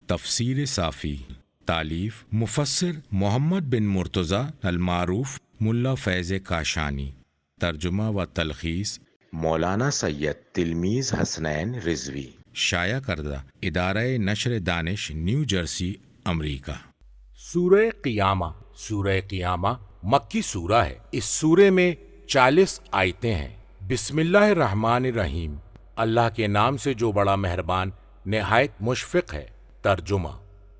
تفسیر صافی، تالیف مفسر محمد بن مرتضی المعروف ملا فیض کاشانی، ترجمہ و تلخیص مولانا سید تلمیذ حسنین رضوی، شائع کردہ ادارہ نشر دانش نیو جرسی امریکہ۔ سورہ قیامہ مکی سورہ ہے۔ اس سورے میں 40 آیتیں ہیں۔ بسم اللہ الرحمن الرحیم، اللہ کے نام سے جو بڑا مہربان نہایت مشفق ہے۔ ترجمہ: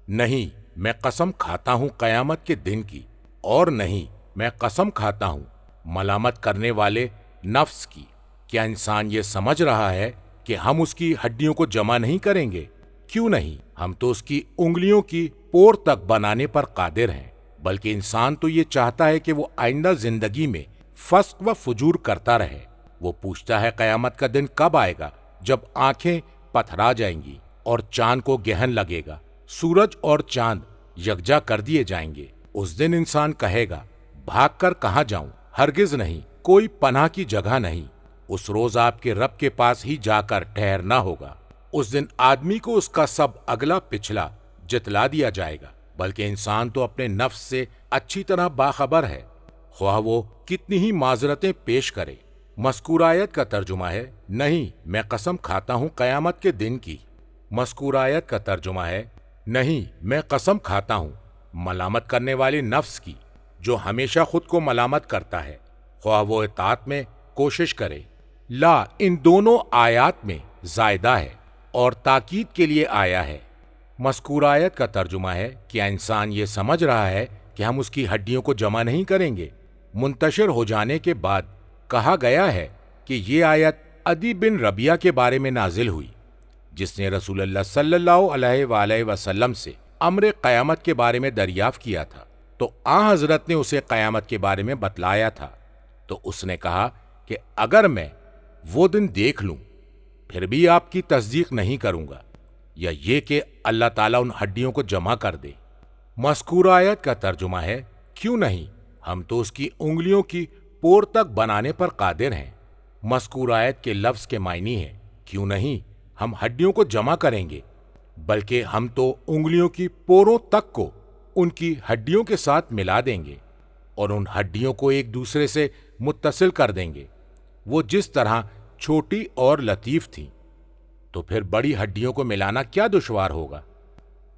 نہیں میں قسم کھاتا ہوں قیامت کے دن کی، اور نہیں میں قسم کھاتا ہوں ملامت کرنے والے نفس کی۔ کیا انسان یہ سمجھ رہا ہے کہ ہم اس کی ہڈیوں کو جمع نہیں کریں گے؟ کیوں نہیں، ہم تو اس کی انگلیوں کی پور تک بنانے پر قادر ہیں۔ بلکہ انسان تو یہ چاہتا ہے کہ وہ آئندہ زندگی میں فسق و فجور کرتا رہے۔ وہ پوچھتا ہے قیامت کا دن کب آئے گا، جب آنکھیں پتھرا جائیں گی اور چاند کو گہن لگے گا، سورج اور چاند یکجا کر دیے جائیں گے۔ اس دن انسان کہے گا بھاگ کر کہاں جاؤں؟ ہرگز نہیں، کوئی پناہ کی جگہ نہیں۔ اس روز آپ کے رب کے پاس ہی جا کر ٹھہرنا ہوگا۔ اس دن آدمی کو اس کا سب اگلا پچھلا جتلا دیا جائے گا، بلکہ انسان تو اپنے نفس سے اچھی طرح باخبر ہے، خواہ وہ کتنی ہی معذرتیں پیش کرے۔ مذکور آیت کا ترجمہ ہے نہیں میں قسم کھاتا ہوں قیامت کے دن کی۔ مذکور آیت کا ترجمہ ہے نہیں میں قسم کھاتا ہوں ملامت کرنے والے نفس کی، جو ہمیشہ خود کو ملامت کرتا ہے، خواہ وہ اطاعت میں کوشش کرے۔ لا ان دونوں آیات میں زائدہ ہے اور تاکید کے لیے آیا ہے۔ مذکور آیت کا ترجمہ ہے کیا انسان یہ سمجھ رہا ہے کہ ہم اس کی ہڈیوں کو جمع نہیں کریں گے؟ منتشر ہو جانے کے بعد کہا گیا ہے کہ یہ آیت عدی بن ربیعہ کے بارے میں نازل ہوئی، جس نے رسول اللہ صلی اللہ علیہ وآلہ وسلم سے امر قیامت کے بارے میں دریافت کیا تھا، تو آن حضرت نے اسے قیامت کے بارے میں بتلایا تھا۔ تو اس نے کہا کہ اگر میں وہ دن دیکھ لوں پھر بھی آپ کی تصدیق نہیں کروں گا، یا یہ کہ اللہ تعالیٰ ان ہڈیوں کو جمع کر دے۔ مذکور آیت کا ترجمہ ہے کیوں نہیں، ہم تو اس کی انگلیوں کی پور تک بنانے پر قادر ہیں۔ مذکور آیت کے لفظ کے معنی ہے کیوں نہیں ہم ہڈیوں کو جمع کریں گے، بلکہ ہم تو انگلیوں کی پوروں تک کو ان کی ہڈیوں کے ساتھ ملا دیں گے اور ان ہڈیوں کو ایک دوسرے سے متصل کر دیں گے۔ وہ جس طرح چھوٹی اور لطیف تھیں تو پھر بڑی ہڈیوں کو ملانا کیا دشوار ہوگا۔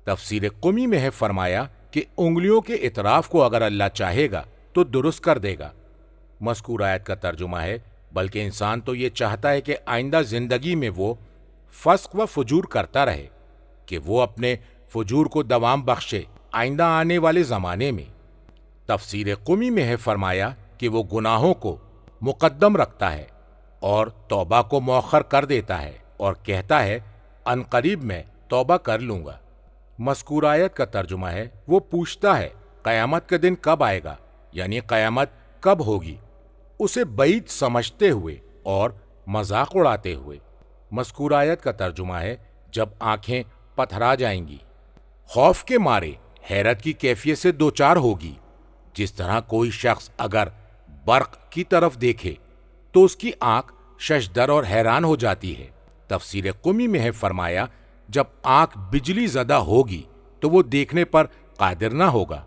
تفسیر قمی میں ہے فرمایا کہ انگلیوں کے اطراف کو اگر اللہ چاہے گا تو درست کر دے گا۔ مذکور آیت کا ترجمہ ہے بلکہ انسان تو یہ چاہتا ہے کہ آئندہ زندگی میں وہ فسق و فجور کرتا رہے، کہ وہ اپنے فجور کو دوام بخشے آئندہ آنے والے زمانے میں۔ تفسیر قمی میں ہے فرمایا کہ وہ گناہوں کو مقدم رکھتا ہے اور توبہ کو مؤخر کر دیتا ہے اور کہتا ہے ان قریب میں توبہ کر لوں گا۔ مذکور آیت کا ترجمہ ہے وہ پوچھتا ہے قیامت کا دن کب آئے گا، یعنی قیامت کب ہوگی، اسے بعید سمجھتے ہوئے اور مذاق اڑاتے ہوئے۔ مذکور آیت کا ترجمہ ہے جب آنکھیں پتھرا جائیں گی، خوف کے مارے حیرت کی کیفیت سے دوچار ہوگی۔ جس طرح کوئی شخص اگر برق کی طرف دیکھے تو اس کی آنکھ ششدر اور حیران ہو جاتی ہے۔ تفسیر قمی میں ہے فرمایا جب آنکھ بجلی زدہ ہوگی تو وہ دیکھنے پر قادر نہ ہوگا۔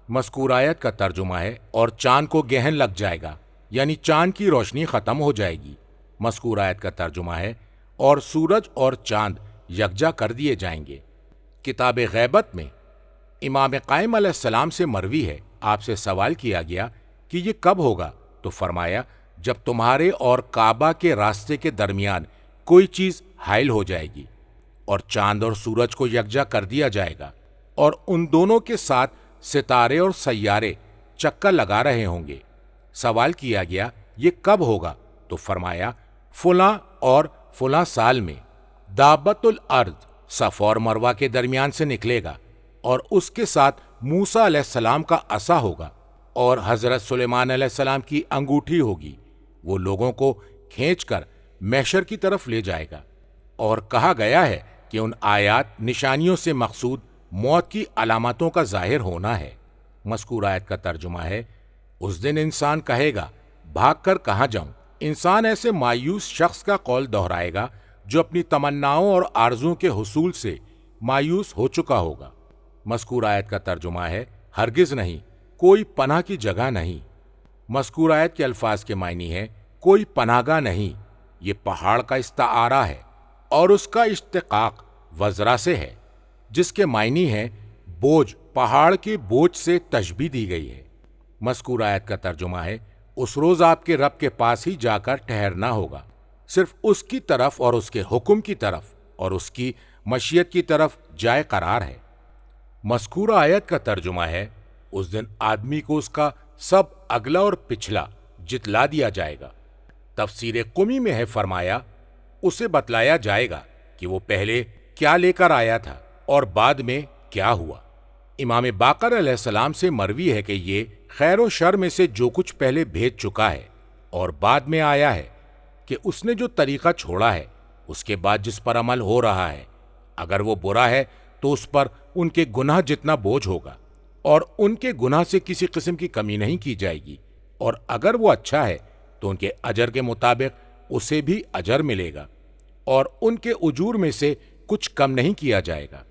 مذکور آیت کا ترجمہ ہے اور چاند کو گہن لگ جائے گا، یعنی چاند کی روشنی ختم ہو جائے گی۔ مذکور آیت کا ترجمہ ہے اور سورج اور چاند یکجا کر دیے جائیں گے۔ کتاب غیبت میں امام قائم علیہ السلام سے مروی ہے، آپ سے سوال کیا گیا کہ یہ کب ہوگا، تو فرمایا جب تمہارے اور کعبہ کے راستے کے درمیان کوئی چیز حائل ہو جائے گی اور چاند اور سورج کو یکجا کر دیا جائے گا اور ان دونوں کے ساتھ ستارے اور سیارے چکر لگا رہے ہوں گے۔ سوال کیا گیا یہ کب ہوگا، تو فرمایا فلاں اور فلاں سال میں دابت الارض صفا اور مروہ کے درمیان سے نکلے گا اور اس کے ساتھ موسیٰ علیہ السلام کا عصا ہوگا اور حضرت سلیمان علیہ السلام کی انگوٹھی ہوگی، وہ لوگوں کو کھینچ کر محشر کی طرف لے جائے گا۔ اور کہا گیا ہے کہ ان آیات نشانیوں سے مقصود موت کی علامتوں کا ظاہر ہونا ہے۔ مذکور آیت کا ترجمہ ہے اس دن انسان کہے گا بھاگ کر کہاں جاؤں؟ انسان ایسے مایوس شخص کا قول دہرائے گا جو اپنی تمناؤں اور آرزوؤں کے حصول سے مایوس ہو چکا ہوگا۔ مذکور آیت کا ترجمہ ہے ہرگز نہیں، کوئی پناہ کی جگہ نہیں۔ مذکور آیت کے الفاظ کے معنی ہے کوئی پناہ گاہ نہیں۔ یہ پہاڑ کا استعارہ ہے اور اس کا اشتقاق وزرا سے ہے، جس کے معنی ہے بوجھ، پہاڑ کے بوجھ سے تشبیہ دی گئی ہے۔ مذکور آیت کا ترجمہ ہے اس روز آپ کے رب کے پاس ہی جا کر ٹھہرنا ہوگا، صرف اس کی طرف اور اس کے حکم کی طرف اور اس کی مشیت کی طرف جائے قرار ہے۔ مذکور آیت کا ترجمہ ہے اس دن آدمی کو اس کا سب اگلا اور پچھلا جتلا دیا جائے گا۔ تفسیر قمی میں ہے فرمایا اسے بتلایا جائے گا کہ وہ پہلے کیا لے کر آیا تھا اور بعد میں کیا ہوا۔ امام باقر علیہ السلام سے مروی ہے کہ یہ خیر و شر میں سے جو کچھ پہلے بھیج چکا ہے اور بعد میں آیا ہے کہ اس نے جو طریقہ چھوڑا ہے اس کے بعد جس پر عمل ہو رہا ہے، اگر وہ برا ہے تو اس پر ان کے گناہ جتنا بوجھ ہوگا اور ان کے گناہ سے کسی قسم کی کمی نہیں کی جائے گی، اور اگر وہ اچھا ہے تو ان کے اجر کے مطابق اسے بھی اجر ملے گا اور ان کے اجور میں سے کچھ کم نہیں کیا جائے گا۔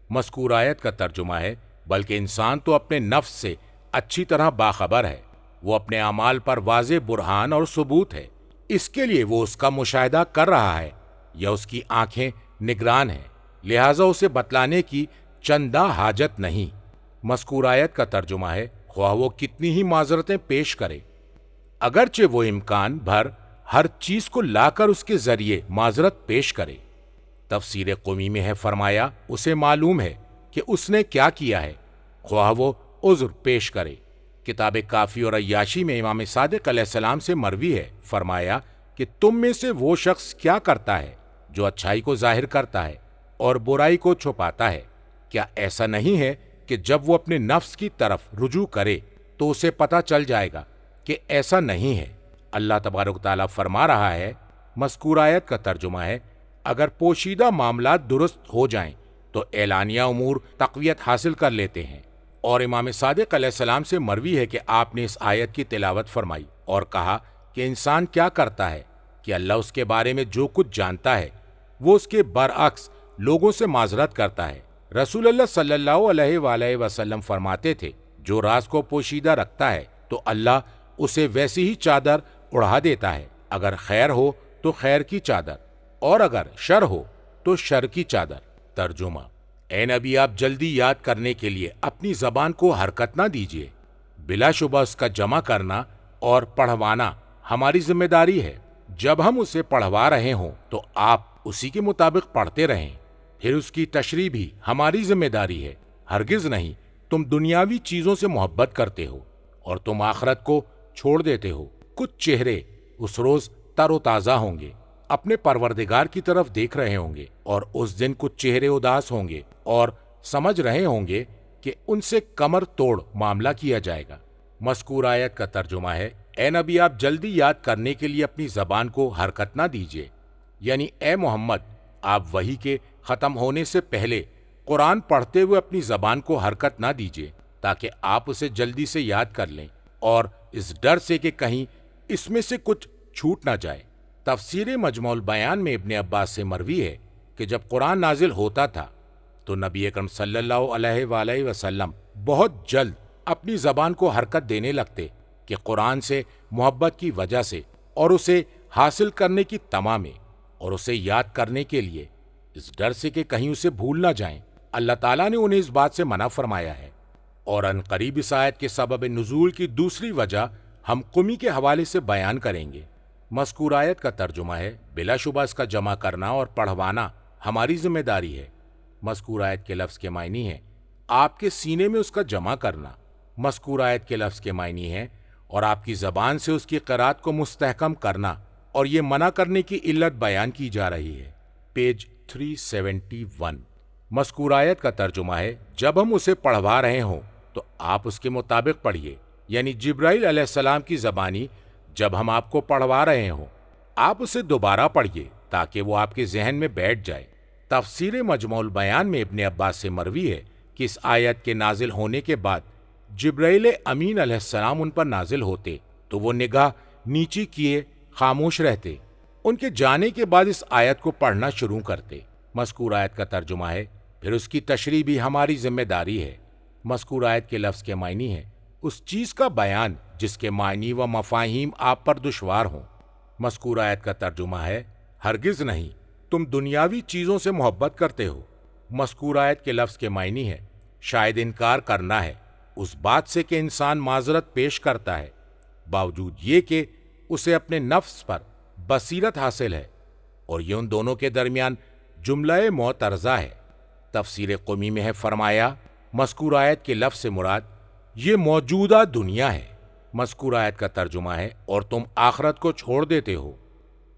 مذکور آیت کا ترجمہ ہے بلکہ انسان تو اپنے نفس سے اچھی طرح باخبر ہے، وہ اپنے اعمال پر واضح برہان اور ثبوت ہے، اس کے لیے وہ اس کا مشاہدہ کر رہا ہے یا اس کی آنکھیں نگران ہیں، لہٰذا اسے بتلانے کی چندہ حاجت نہیں۔ مذکور آیت کا ترجمہ ہے خواہ وہ کتنی ہی معذرتیں پیش کرے، اگرچہ وہ امکان بھر ہر چیز کو لا کر اس کے ذریعے معذرت پیش کرے۔ تفسیر قمی میں ہے فرمایا اسے معلوم ہے کہ اس نے کیا کیا ہے، خواہ وہ عذر پیش کرے۔ کتاب کافی اور عیاشی میں امام صادق علیہ السلام سے مروی ہے فرمایا کہ تم میں سے وہ شخص کیا کرتا ہے جو اچھائی کو ظاہر کرتا ہے اور برائی کو چھپاتا ہے؟ کیا ایسا نہیں ہے کہ جب وہ اپنے نفس کی طرف رجوع کرے تو اسے پتہ چل جائے گا کہ ایسا نہیں ہے؟ اللہ تبارک و تعالیٰ فرما رہا ہے، مذکور آیت کا ترجمہ ہے اگر پوشیدہ معاملات درست ہو جائیں تو اعلانیہ امور تقویت حاصل کر لیتے ہیں۔ اور امام صادق علیہ السلام سے مروی ہے کہ آپ نے اس آیت کی تلاوت فرمائی اور کہا کہ انسان کیا کرتا ہے کہ اللہ اس کے بارے میں جو کچھ جانتا ہے وہ اس کے برعکس لوگوں سے معذرت کرتا ہے۔ رسول اللہ صلی اللہ علیہ وآلہ وسلم فرماتے تھے جو راز کو پوشیدہ رکھتا ہے تو اللہ اسے ویسی ہی چادر اڑا دیتا ہے، اگر خیر ہو تو خیر کی چادر اور اگر شر ہو تو شر کی چادر۔ ترجمہ: اے نبی، آپ جلدی یاد کرنے کے لیے اپنی زبان کو حرکت نہ دیجیے، بلا شبہ اس کا جمع کرنا اور پڑھوانا ہماری ذمہ داری ہے۔ جب ہم اسے پڑھوا رہے ہوں تو آپ اسی کے مطابق پڑھتے رہیں، پھر اس کی تشریح بھی ہماری ذمہ داری ہے۔ ہرگز نہیں، تم دنیاوی چیزوں سے محبت کرتے ہو اور تم آخرت کو چھوڑ دیتے ہو۔ کچھ چہرے اس روز تر و تازہ ہوں گے، اپنے پروردگار کی طرف دیکھ رہے ہوں گے، اور اس دن کچھ چہرے اداس ہوں گے اور سمجھ رہے ہوں گے کہ ان سے کمر توڑ معاملہ کیا جائے گا۔ مذکور آیت کا ترجمہ ہے اے نبی، آپ جلدی یاد کرنے کے لیے اپنی زبان کو حرکت نہ دیجیے، یعنی اے محمد، آپ وحی کے ختم ہونے سے پہلے قرآن پڑھتے ہوئے اپنی زبان کو حرکت نہ دیجیے تاکہ آپ اسے جلدی سے یاد کر لیں، اور اس ڈر سے کہ کہیں اس میں سے کچھ چھوٹ نہ جائے۔ تفسیر مجموع البیان میں ابن عباس سے مروی ہے کہ جب قرآن نازل ہوتا تھا تو نبی اکرم صلی اللہ علیہ وآلہ وسلم بہت جلد اپنی زبان کو حرکت دینے لگتے کہ قرآن سے محبت کی وجہ سے اور اسے حاصل کرنے کی تمام میں اور اسے یاد کرنے کے لیے اس ڈر سے کہ کہیں اسے بھول نہ جائیں، اللہ تعالیٰ نے انہیں اس بات سے منع فرمایا ہے۔ اور ان قریب اس آیت کے سبب نزول کی دوسری وجہ ہم قمی کے حوالے سے بیان کریں گے۔ مذکور آیت کا ترجمہ ہے بلا شبہ اس کا جمع کرنا اور پڑھوانا ہماری ذمہ داری ہے۔ مذکور آیت کے لفظ کے معنی ہے آپ کے سینے میں اس کا جمع کرنا۔ مذکور آیت کے لفظ کے معنی ہے اور آپ کی زبان سے اس کی قرات کو مستحکم کرنا، اور یہ منع کرنے کی علت بیان کی جا رہی ہے۔ پیج 371۔ مذکور آیت کا ترجمہ ہے جب ہم اسے پڑھوا رہے ہوں تو آپ اس کے مطابق پڑھیے، یعنی جبرائیل علیہ السلام کی زبانی جب ہم آپ کو پڑھوا رہے ہوں آپ اسے دوبارہ پڑھیے تاکہ وہ آپ کے ذہن میں بیٹھ جائے۔ تفسیر مجموع البیان میں ابن عباس سے مروی ہے کہ اس آیت کے نازل ہونے کے بعد جبرائیل امین علیہ السلام ان پر نازل ہوتے تو وہ نگاہ نیچی کیے خاموش رہتے، ان کے جانے کے بعد اس آیت کو پڑھنا شروع کرتے۔ مذکور آیت کا ترجمہ ہے پھر اس کی تشریح بھی ہماری ذمہ داری ہے۔ مذکور آیت کے لفظ کے معنی ہے اس چیز کا بیان جس کے معنی و مفاہیم آپ پر دشوار ہوں۔ مذکور آیت کا ترجمہ ہے ہرگز نہیں، تم دنیاوی چیزوں سے محبت کرتے ہو۔ مذکور آیت کے لفظ کے معنی ہے شاید انکار کرنا ہے اس بات سے کہ انسان معذرت پیش کرتا ہے، باوجود یہ کہ اسے اپنے نفس پر بصیرت حاصل ہے، اور یہ ان دونوں کے درمیان جملہ معترضہ ہے۔ تفسیر قمی میں ہے فرمایا مذکور آیت کے لفظ سے مراد یہ موجودہ دنیا ہے۔ مذکور آیت کا ترجمہ ہے اور تم آخرت کو چھوڑ دیتے ہو۔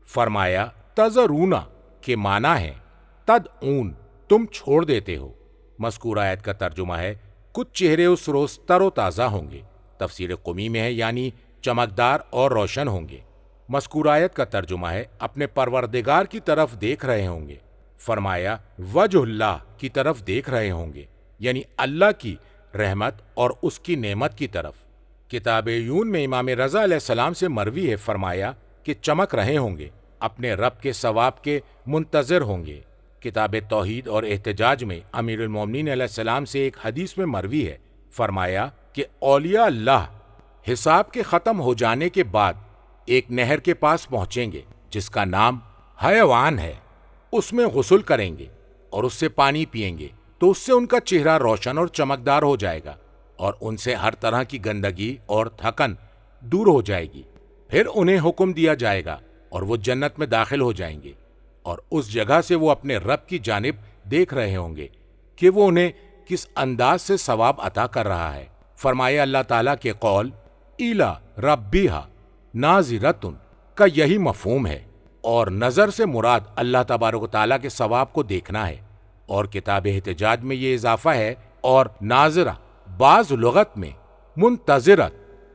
فرمایا تذرونا کے معنی ہے تدعون، تم چھوڑ دیتے ہو۔ مذکور آیت کا ترجمہ ہے کچھ چہرے اس روز تر و تازہ ہوں گے۔ تفسیر قمی میں ہے یعنی چمکدار اور روشن ہوں گے۔ مذکور آیت کا ترجمہ ہے اپنے پروردگار کی طرف دیکھ رہے ہوں گے۔ فرمایا وجہ اللہ کی طرف دیکھ رہے ہوں گے، یعنی اللہ کی رحمت اور اس کی نعمت کی طرف۔ کتاب یون میں امام رضا علیہ السلام سے مروی ہے فرمایا کہ چمک رہے ہوں گے، اپنے رب کے ثواب کے منتظر ہوں گے۔ کتاب توحید اور احتجاج میں امیر المومنین علیہ السلام سے ایک حدیث میں مروی ہے فرمایا کہ اولیاء اللہ حساب کے ختم ہو جانے کے بعد ایک نہر کے پاس پہنچیں گے جس کا نام حیوان ہے، اس میں غسل کریں گے اور اس سے پانی پئیں گے تو اس سے ان کا چہرہ روشن اور چمکدار ہو جائے گا اور ان سے ہر طرح کی گندگی اور تھکن دور ہو جائے گی۔ پھر انہیں حکم دیا جائے گا اور وہ جنت میں داخل ہو جائیں گے، اور اس جگہ سے وہ اپنے رب کی جانب دیکھ رہے ہوں گے کہ وہ انہیں کس انداز سے ثواب عطا کر رہا ہے۔ فرمایا اللہ تعالیٰ کے قول ایلا ربیہا ناظرتن کا یہی مفہوم ہے، اور نظر سے مراد اللہ تبارک و تعالیٰ کے ثواب کو دیکھنا ہے۔ اور کتاب احتجاج میں یہ اضافہ ہے، اور ناظرہ بعض لغت میں منتظرت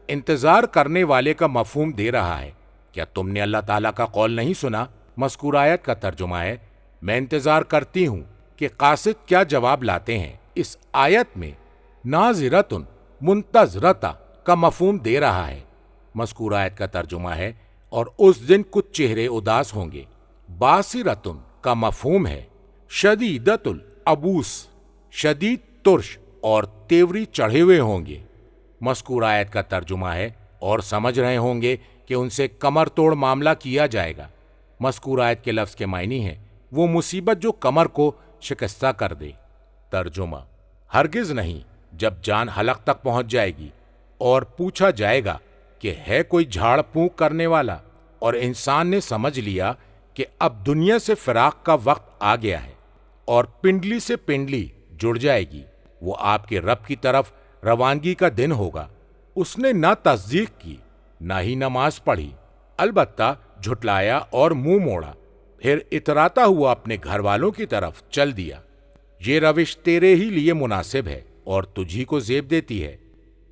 انتظار کرنے والے کا مفہوم دے رہا ہے۔ کیا تم نے اللہ تعالیٰ کا قول نہیں سنا؟ مذکور آیت کا ترجمہ ہے میں انتظار کرتی ہوں کہ قاصد کیا جواب لاتے ہیں۔ اس آیت میں ناظرتن منتظرتا کا مفہوم دے رہا ہے۔ مذکور آیت کا ترجمہ ہے اور اس دن کچھ چہرے اداس ہوں گے۔ باصرتن کا مفہوم ہے شدیدت العبوس، شدید ترش اور تیوری چڑھے ہوئے ہوں گے۔ مذکور آیت کا ترجمہ ہے اور سمجھ رہے ہوں گے کہ ان سے کمر توڑ معاملہ کیا جائے گا۔ مذکور آیت کے لفظ کے معنی ہے وہ مصیبت جو کمر کو شکستہ کر دے۔ ترجمہ ہرگز نہیں، جب جان حلق تک پہنچ جائے گی اور پوچھا جائے گا کہ ہے کوئی جھاڑ پھونک کرنے والا، اور انسان نے سمجھ لیا کہ اب دنیا سے فراق کا وقت آ گیا ہے اور پنڈلی سے پنڈلی جڑ جائے گی، وہ آپ کے رب کی طرف روانگی کا دن ہوگا۔ اس نے نہ تصدیق کی نہ ہی نماز پڑھی، البتہ جھٹلایا اور منہ موڑا، پھر اتراتا ہوا اپنے گھر والوں کی طرف چل دیا۔ یہ روش تیرے ہی لیے مناسب ہے اور تجھی کو زیب دیتی ہے،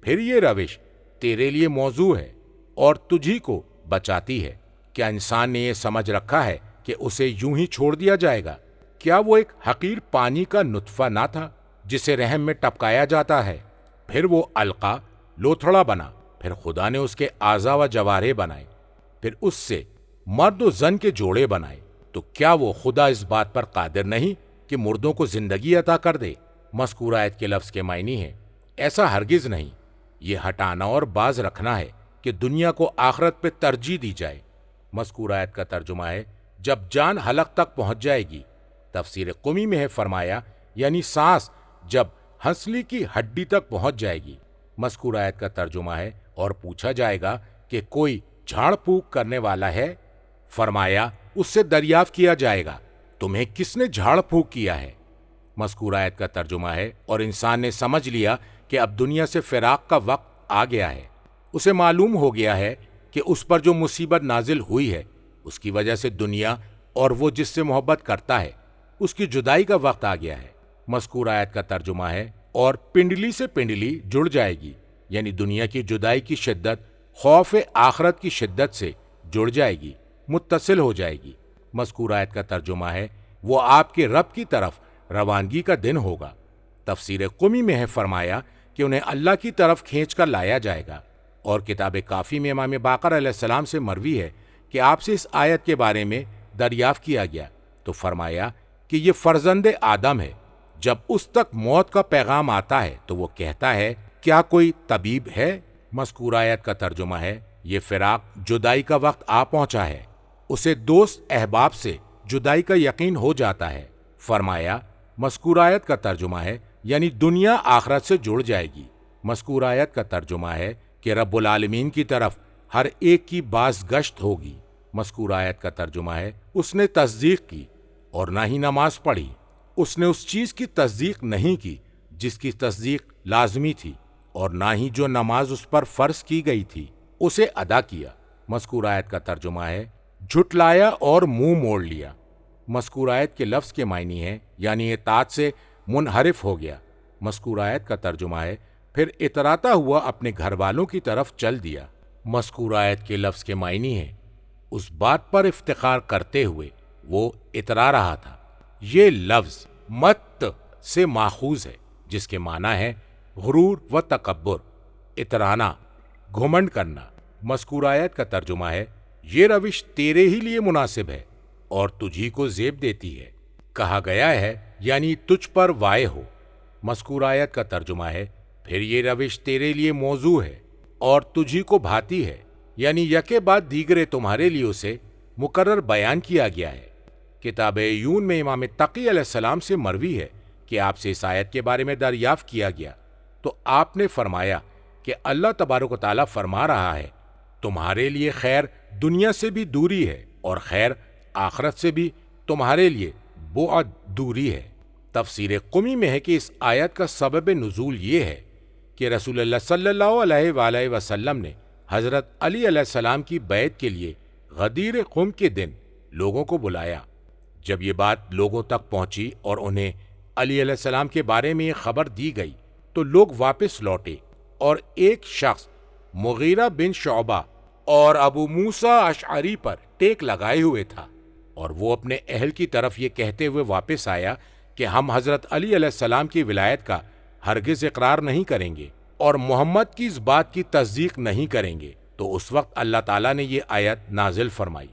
پھر یہ روش تیرے لیے موزوں ہے اور تجھی کو بچاتی ہے۔ کیا انسان نے یہ سمجھ رکھا ہے کہ اسے یوں ہی چھوڑ دیا جائے گا؟ کیا وہ ایک حقیر پانی کا نطفہ نہ تھا جسے رحم میں ٹپکایا جاتا ہے، پھر وہ القا لوتھڑا بنا، پھر خدا نے اس کے اعضا و جوارے بنائے، پھر اس سے مرد و زن کے جوڑے بنائے، تو کیا وہ خدا اس بات پر قادر نہیں کہ مردوں کو زندگی عطا کر دے؟ مذکور آیت کے لفظ کے معنی ہے ایسا ہرگز نہیں، یہ ہٹانا اور باز رکھنا ہے کہ دنیا کو آخرت پہ ترجیح دی جائے۔ مذکور آیت کا ترجمہ ہے جب جان حلق تک پہنچ جائے گی۔ تفسیر قمی میں ہے فرمایا یعنی سانس جب ہنسلی کی ہڈی تک پہنچ جائے گی۔ مذکور آیت کا ترجمہ ہے اور پوچھا جائے گا کہ کوئی جھاڑ پھونک کرنے والا ہے؟ فرمایا اس سے دریافت کیا جائے گا تمہیں کس نے جھاڑ پھونک کیا ہے؟ مذکور آیت کا ترجمہ ہے اور انسان نے سمجھ لیا کہ اب دنیا سے فراق کا وقت آ گیا ہے، اسے معلوم ہو گیا ہے کہ اس پر جو مصیبت نازل ہوئی ہے اس کی وجہ سے دنیا اور وہ جس سے محبت کرتا ہے اس کی جدائی کا وقت آ گیا ہے۔ مذکور آیت کا ترجمہ ہے اور پنڈلی سے پنڈلی جڑ جائے گی، یعنی دنیا کی جدائی کی شدت خوف آخرت کی شدت سے جڑ جائے گی، متصل ہو جائے گی۔ مذکور آیت کا ترجمہ ہے وہ آپ کے رب کی طرف روانگی کا دن ہوگا۔ تفسیر قمی میں ہے فرمایا کہ انہیں اللہ کی طرف کھینچ کر لایا جائے گا۔ اور کتاب کافی میں امام باقر علیہ السلام سے مروی ہے کہ آپ سے اس آیت کے بارے میں دریافت کیا گیا تو فرمایا کہ یہ فرزند آدم ہے جب اس تک موت کا پیغام آتا ہے تو وہ کہتا ہے کیا کوئی طبیب ہے؟ مذکورہ آیت کا ترجمہ ہے یہ فراق جدائی کا وقت آ پہنچا ہے، اسے دوست احباب سے جدائی کا یقین ہو جاتا ہے۔ فرمایا مذکورہ آیت کا ترجمہ ہے یعنی دنیا آخرت سے جڑ جائے گی۔ مذکورہ آیت کا ترجمہ ہے کہ رب العالمین کی طرف ہر ایک کی باز گشت ہوگی۔ مذکورہ آیت کا ترجمہ ہے اس نے تصدیق کی اور نہ ہی نماز پڑھی، اس نے اس چیز کی تصدیق نہیں کی جس کی تصدیق لازمی تھی، اور نہ ہی جو نماز اس پر فرض کی گئی تھی اسے ادا کیا۔ مذکورہ آیت کا ترجمہ ہے جھٹلایا اور منہ موڑ لیا۔ مذکورہ آیت کے لفظ کے معنی ہے یعنی اطاعت سے منحرف ہو گیا۔ مذکورہ آیت کا ترجمہ ہے پھر اتراتا ہوا اپنے گھر والوں کی طرف چل دیا۔ مذکورہ آیت کے لفظ کے معنی ہے اس بات پر افتخار کرتے ہوئے وہ اترا رہا تھا۔ یہ لفظ مت سے ماخوذ ہے جس کے معنی ہے غرور و تکبر، اترانا، گھمنڈ کرنا۔ مذکورہ آیت کا ترجمہ ہے یہ روش تیرے ہی لیے مناسب ہے اور تجھی کو زیب دیتی ہے، کہا گیا ہے یعنی تجھ پر واقع ہو۔ مذکورہ آیت کا ترجمہ ہے پھر یہ روش تیرے لیے موضوع ہے اور تجھی کو بھاتی ہے، یعنی یکے بعد دیگرے تمہارے لیے اسے مقرر بیان کیا گیا ہے۔ کتاب عیون میں امام تقی علیہ السلام سے مروی ہے کہ آپ سے اس آیت کے بارے میں دریافت کیا گیا تو آپ نے فرمایا کہ اللہ تبارک و تعالیٰ فرما رہا ہے تمہارے لیے خیر دنیا سے بھی دوری ہے اور خیر آخرت سے بھی تمہارے لیے بعد دوری ہے۔ تفسیر قمی میں ہے کہ اس آیت کا سبب نزول یہ ہے کہ رسول اللہ صلی اللہ علیہ وآلہ وسلم نے حضرت علی علیہ السلام کی بیعت کے لیے غدیر قم کے دن لوگوں کو بلایا۔ جب یہ بات لوگوں تک پہنچی اور انہیں علی علیہ السلام کے بارے میں یہ خبر دی گئی تو لوگ واپس لوٹے، اور ایک شخص مغیرہ بن شعبہ اور ابو موسیٰ اشعری پر ٹیک لگائے ہوئے تھا، اور وہ اپنے اہل کی طرف یہ کہتے ہوئے واپس آیا کہ ہم حضرت علی علیہ السلام کی ولایت کا ہرگز اقرار نہیں کریں گے اور محمد کی اس بات کی تصدیق نہیں کریں گے۔ تو اس وقت اللہ تعالیٰ نے یہ آیت نازل فرمائی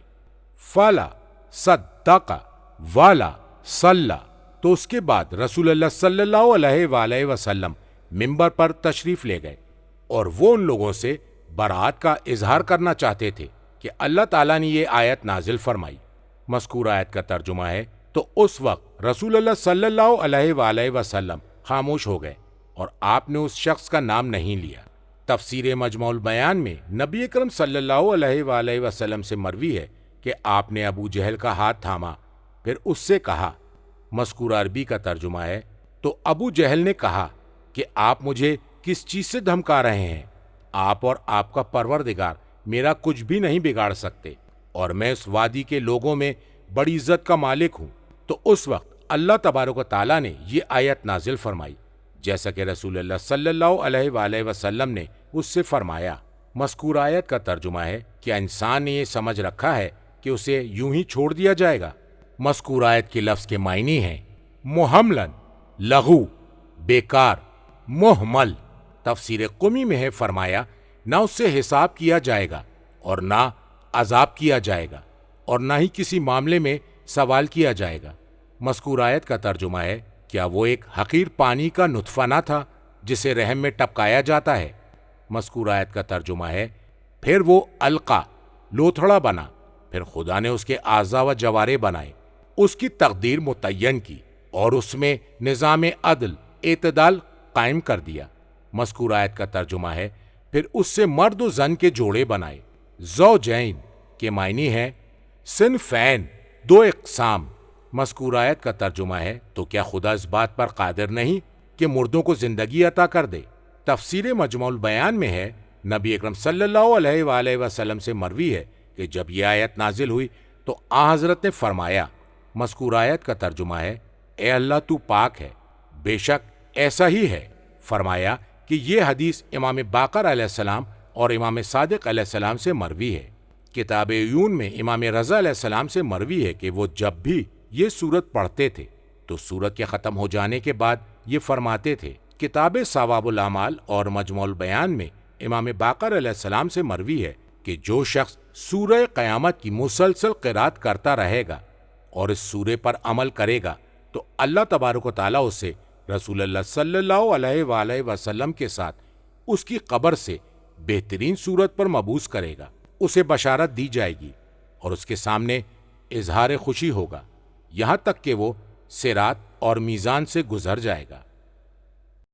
فَلَا صَدَّقَ وَلَا صَلَّى۔ تو اس کے بعد رسول اللہ صلی اللہ علیہ وآلہ وسلم منبر پر تشریف لے گئے اور وہ ان لوگوں سے برات کا اظہار کرنا چاہتے تھے کہ اللہ تعالیٰ نے یہ آیت نازل فرمائی۔ مذکورہ آیت کا ترجمہ ہے تو اس وقت رسول اللہ صلی اللہ علیہ وآلہ وسلم خاموش ہو گئے اور آپ نے اس شخص کا نام نہیں لیا۔ تفسیر مجمع البیان میں نبی اکرم صلی اللہ علیہ وآلہ وسلم سے مروی ہے کہ آپ نے ابو جہل کا ہاتھ تھاما، پھر اس سے کہا۔ مذکورہ عربی کا ترجمہ ہے تو ابو جہل نے کہا کہ آپ مجھے کس چیز سے دھمکا رہے ہیں؟ آپ اور آپ کا پروردگار میرا کچھ بھی نہیں بگاڑ سکتے، اور میں اس وادی کے لوگوں میں بڑی عزت کا مالک ہوں۔ تو اس وقت اللہ تبارک و تعالیٰ نے یہ آیت نازل فرمائی جیسا کہ رسول اللہ صلی اللہ علیہ وآلہ وسلم نے اس سے فرمایا۔ مذکورہ آیت کا ترجمہ ہے کہ انسان نے یہ سمجھ رکھا ہے کہ اسے یوں ہی چھوڑ دیا جائے گا۔ مذکورہ آیت کے لفظ کے معنی ہیں محملن، لغو، بیکار، محمل۔ تفسیر قمی میں ہے فرمایا نہ اس سے حساب کیا جائے گا اور نہ عذاب کیا جائے گا اور نہ ہی کسی معاملے میں سوال کیا جائے گا۔ مذکورہ آیت کا ترجمہ ہے کیا وہ ایک حقیر پانی کا نطفہ نہ تھا جسے رحم میں ٹپکایا جاتا ہے؟ مذکورہ آیت کا ترجمہ ہے پھر وہ القا، لوتھڑا بنا، پھر خدا نے اس کے اعضاء و جوارے بنائے، اس کی تقدیر متعین کی اور اس میں نظام عدل، اعتدال قائم کر دیا۔ مذکورہ آیت کا ترجمہ ہے پھر اس سے مرد و زن کے جوڑے بنائے۔ زوجین کے معنی ہے صنفین، دو اقسام۔ مذکورہ آیت کا ترجمہ ہے تو کیا خدا اس بات پر قادر نہیں کہ مردوں کو زندگی عطا کر دے؟ تفسیر مجمع البیان میں ہے نبی اکرم صلی اللہ علیہ وآلہ وسلم سے مروی ہے کہ جب یہ آیت نازل ہوئی تو آن حضرت نے فرمایا۔ مذکورہ آیت کا ترجمہ ہے اے اللہ تو پاک ہے، بے شک ایسا ہی ہے۔ فرمایا کہ یہ حدیث امام باقر علیہ السلام اور امام صادق علیہ السلام سے مروی ہے۔ کتاب عیون میں امام رضا علیہ السلام سے مروی ہے کہ وہ جب بھی یہ سورت پڑھتے تھے تو سورت کے ختم ہو جانے کے بعد یہ فرماتے تھے۔ کتاب ثواب الاعمال اور مجموع البیان میں امام باقر علیہ السلام سے مروی ہے کہ جو شخص سورہ قیامت کی مسلسل قرات کرتا رہے گا اور اس سورے پر عمل کرے گا تو اللہ تبارک و تعالیٰ اسے رسول اللہ صلی اللہ علیہ وآلہ وسلم کے ساتھ اس کی قبر سے بہترین صورت پر مبعوث کرے گا۔ اسے بشارت دی جائے گی اور اس کے سامنے اظہار خوشی ہوگا، یہاں تک کہ وہ صراط اور میزان سے گزر جائے گا۔